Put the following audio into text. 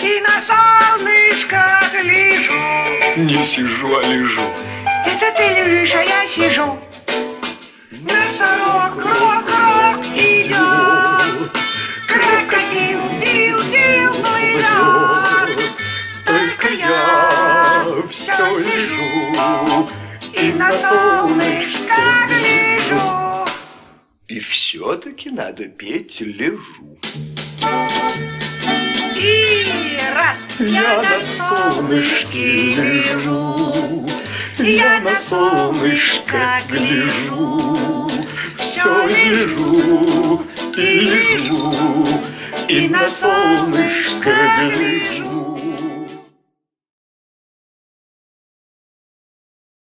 и на солнышко гляжу. Не сижу, а лежу. Это ты лежишь, а я сижу. Носорог, крок-крок идет, крокодил, дил-дил плывет. Только я все сижу и на солнышко гляжу. И все-таки надо петь лежу. И раз я на солнышке лежу, я на солнышко гляжу, все лежу и лежу, и на солнышко гляжу.